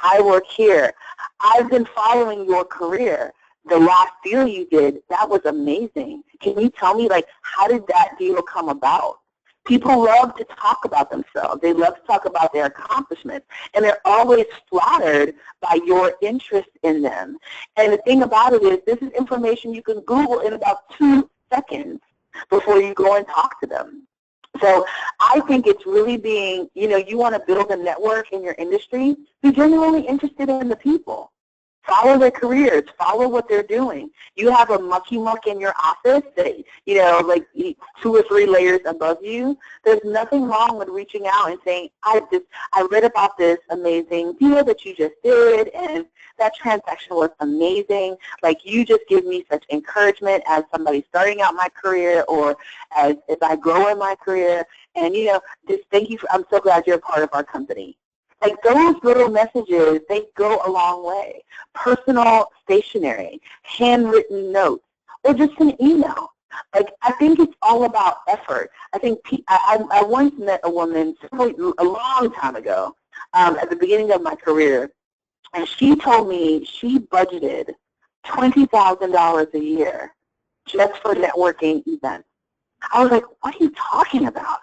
[SPEAKER 2] I work here. I've been following your career. The last deal you did, that was amazing. Can you tell me, how did that deal come about? People love to talk about themselves. They love to talk about their accomplishments, and they're always flattered by your interest in them. And the thing about it is, this is information you can Google in about 2 seconds before you go and talk to them. So I think it's really being, you want to build a network in your industry, be genuinely interested in the people. Follow their careers. Follow what they're doing. You have a mucky muck in your office that, like 2 or 3 layers above you. There's nothing wrong with reaching out and saying, I read about this amazing deal that you just did, and that transaction was amazing. Like, you just give me such encouragement as somebody starting out my career, or as I grow in my career. And, just thank you. I'm so glad you're a part of our company. Like, those little messages, they go a long way. Personal stationery, handwritten notes, or just an email. Like, I think it's all about effort. I think I once met a woman a long time ago, at the beginning of my career, and she told me she budgeted $20,000 a year just for networking events. I was like, what are you talking about?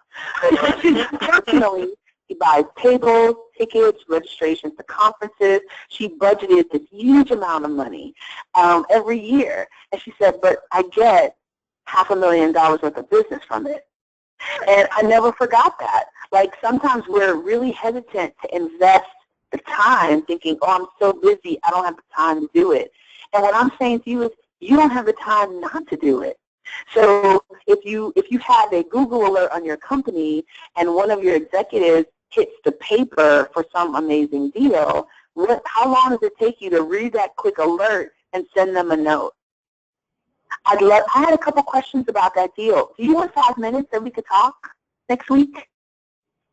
[SPEAKER 2] Personally, she buys tables, tickets, registrations to conferences. She budgeted this huge amount of money every year. And she said, but I get $500,000 worth of business from it. And I never forgot that. Like, sometimes we're really hesitant to invest the time thinking, oh, I'm so busy, I don't have the time to do it. And what I'm saying to you is, you don't have the time not to do it. So if you have a Google alert on your company and one of your executives hits the paper for some amazing deal, how long does it take you to read that quick alert and send them a note? I had a couple questions about that deal. Do you want 5 minutes that we could talk next week?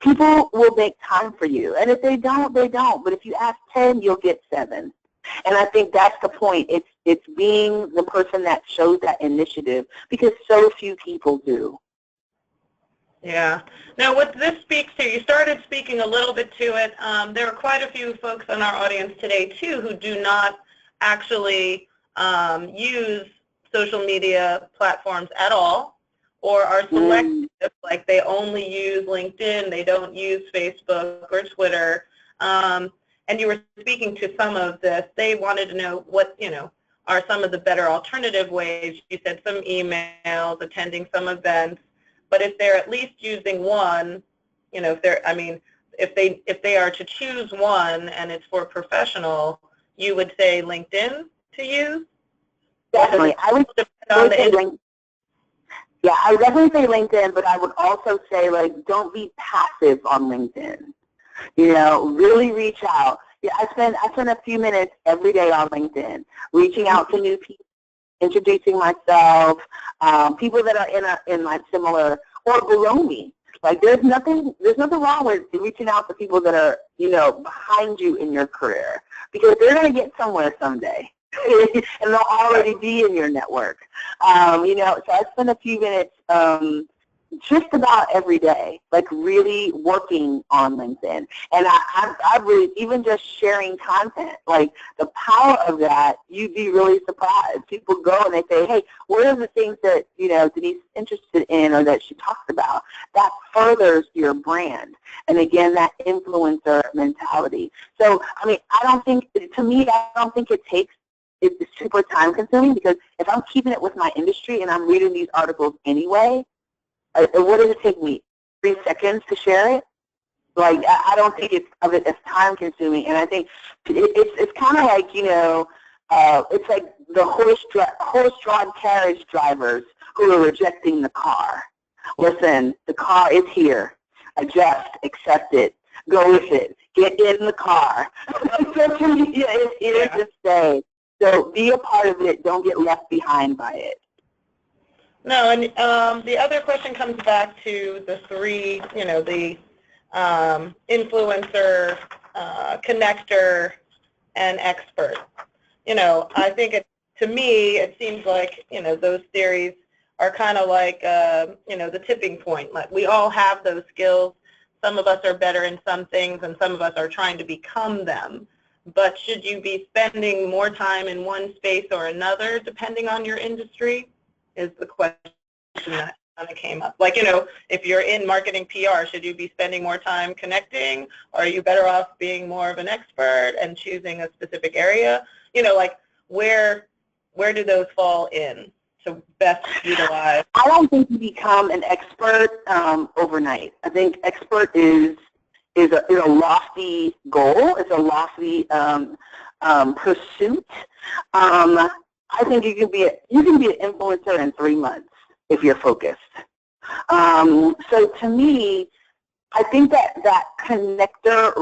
[SPEAKER 2] People will make time for you. And if they don't, they don't. But if you ask 10, you'll get 7. And I think that's the point. It's being the person that shows that initiative, because so few people do.
[SPEAKER 1] Yeah. Now, what this speaks to, you started speaking a little bit to it. There are quite a few folks in our audience today, too, who do not actually use social media platforms at all, or are selective, like they only use LinkedIn, they don't use Facebook or Twitter. And you were speaking to some of this. They wanted to know what, are some of the better alternative ways. You said some emails, attending some events. But if they're at least using one, if they are to choose one and it's for professional, you would say LinkedIn to use?
[SPEAKER 2] Definitely. I would say LinkedIn. Yeah, I would definitely say LinkedIn, but I would also say, like, don't be passive on LinkedIn. Really reach out. Yeah, I spend a few minutes every day on LinkedIn, reaching out to new people, introducing myself, people that are in my similar or below me. Like, there's nothing wrong with reaching out to people that are, behind you in your career, because they're going to get somewhere someday. And they'll already be in your network. So I spend a few minutes just about every day, like, really working on LinkedIn. And I really, even just sharing content, like, the power of that, you'd be really surprised. People go and they say, hey, what are the things that, Denise is interested in or that she talks about? That furthers your brand. And again, that influencer mentality. So, I don't think it takes, it's super time consuming, because if I'm keeping it with my industry and I'm reading these articles anyway, what does it take me? 3 seconds to share it? Like, I don't think it's time consuming. And I think it's kind of like, it's like the horse-drawn carriage drivers who are rejecting the car. Listen, the car is here. Adjust, accept it, go with it, get in the car. Social media is here to stay. So be a part of it. Don't get left behind by it.
[SPEAKER 1] No, and the other question comes back to the 3, the influencer, connector, and expert. I think to me, it seems like, those theories are kind of like, the tipping point. Like, we all have those skills. Some of us are better in some things, and some of us are trying to become them. But should you be spending more time in one space or another, depending on your industry, is the question that kind of came up. Like, if you're in marketing PR, should you be spending more time connecting, or are you better off being more of an expert and choosing a specific area? Like, where do those fall in to best utilize?
[SPEAKER 2] I don't think you become an expert overnight. I think expert is a lofty goal. It's a lofty pursuit. I think you can be an influencer in 3 months if you're focused. So to me, I think that connector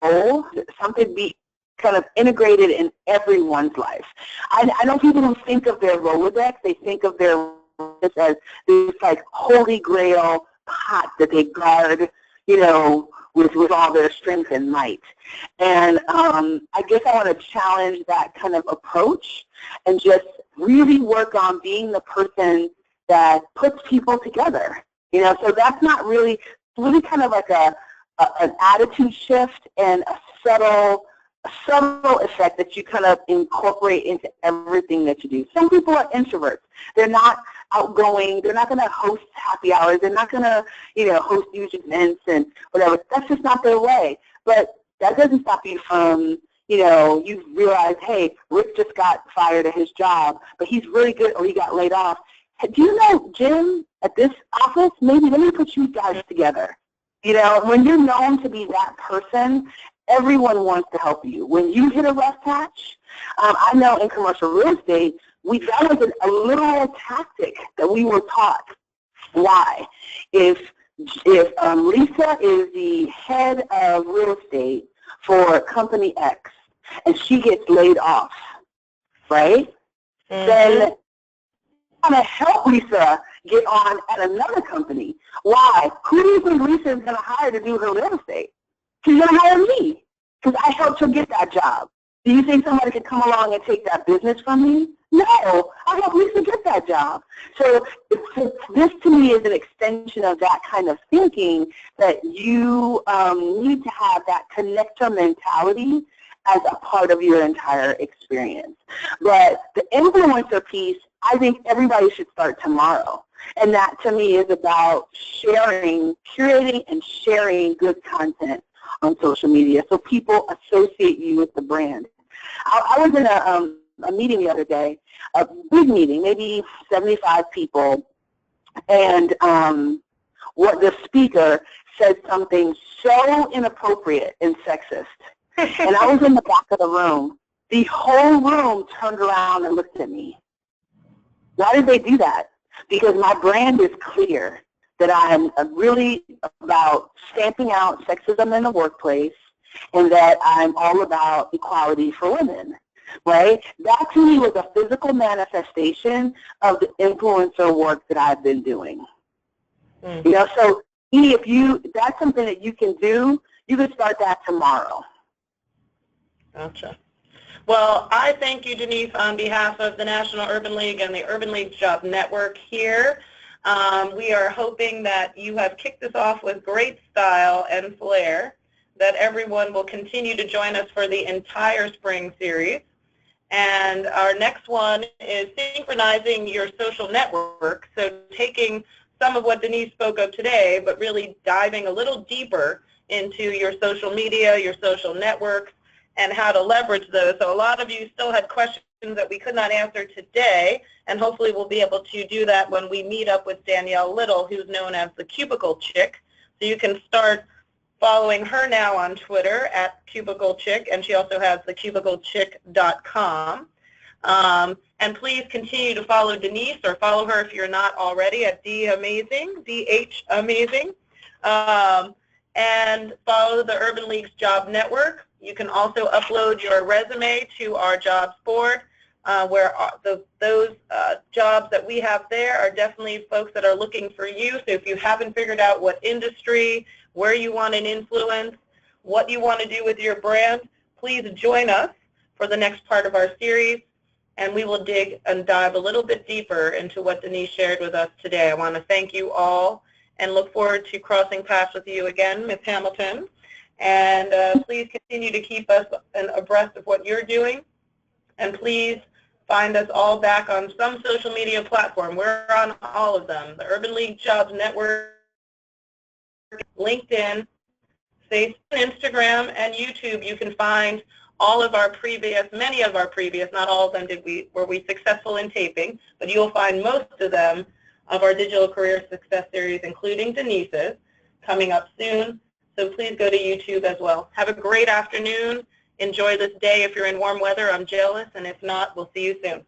[SPEAKER 2] role, something to be kind of integrated in everyone's life. I know people who think of their Rolodex, they think of their Rolodex as this like holy grail pot that they guard, you know, with all their strength and might. And I guess I want to challenge that kind of approach and just really work on being the person that puts people together. You know, so that's not really, really kind of like an attitude shift and a subtle effect that you kind of incorporate into everything that you do. Some people are introverts. They're not outgoing. They're not going to host happy hours. They're not going to, you know, host huge events and whatever. That's just not their way. But that doesn't stop you from, you know, you realize, hey, Rick just got fired at his job, but he's really good, or he got laid off. Do you know Jim at this office? Maybe let me put you guys together. You know, when you're known to be that person, everyone wants to help you. When you hit a rough patch, I know in commercial real estate, that was a literal tactic that we were taught. Why? If Lisa is the head of real estate for company X and she gets laid off, right? Mm-hmm. Then I'm going to help Lisa get on at another company. Why? Who do you think Lisa is going to hire to do her real estate? She's going to hire me because I helped her get that job. Do you think somebody could come along and take that business from me? No, I helped Lisa get that job. So this to me is an extension of that kind of thinking, that you need to have that connector mentality as a part of your entire experience. But the influencer piece, I think everybody should start tomorrow. And that to me is about sharing, curating and sharing good content on social media so people associate you with the brand. I was in a meeting the other day, a big meeting, maybe 75 people, and what the speaker said something so inappropriate and sexist. And I was in the back of the room. The whole room turned around and looked at me. Why did they do that? Because my brand is clear, that I'm really about stamping out sexism in the workplace and that I'm all about equality for women, right? That to me was a physical manifestation of the influencer work that I've been doing. You know, so if that's something that you can do, you can start that tomorrow.
[SPEAKER 1] Gotcha. Well, I thank you, Denise, on behalf of the National Urban League and the Urban League Job Network here. We are hoping that you have kicked this off with great style and flair, that everyone will continue to join us for the entire spring series. And our next one is synchronizing your social network, so taking some of what Denise spoke of today, but really diving a little deeper into your social media, your social networks, and how to leverage those. So a lot of you still had questions that we could not answer today, and hopefully we'll be able to do that when we meet up with Danielle Little, who's known as the Cubicle Chick. So you can start following her now on Twitter at Cubicle Chick, and she also has thecubiclechick.com. And please continue to follow Denise, or follow her if you're not already, at DHamazing, D-H-Amazing. And follow the Urban League's Job Network. You can also upload your resume to our jobs board, where those jobs that we have there are definitely folks that are looking for you. So if you haven't figured out what industry, where you want an influence, what you want to do with your brand, please join us for the next part of our series, and we will dig and dive a little bit deeper into what Denise shared with us today. I want to thank you all and look forward to crossing paths with you again, Ms. Hamilton. And please continue to keep us abreast of what you're doing. And please find us all back on some social media platform. We're on all of them. The Urban League Jobs Network, LinkedIn, Facebook, Instagram, and YouTube. You can find all of our previous, many of our previous, not all of them were we successful in taping, but you'll find most of them of our Digital Career Success Series, including Denise's, coming up soon. So please go to YouTube as well. Have a great afternoon. Enjoy this day. If you're in warm weather, I'm jealous, and if not, we'll see you soon.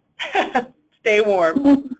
[SPEAKER 1] Stay warm.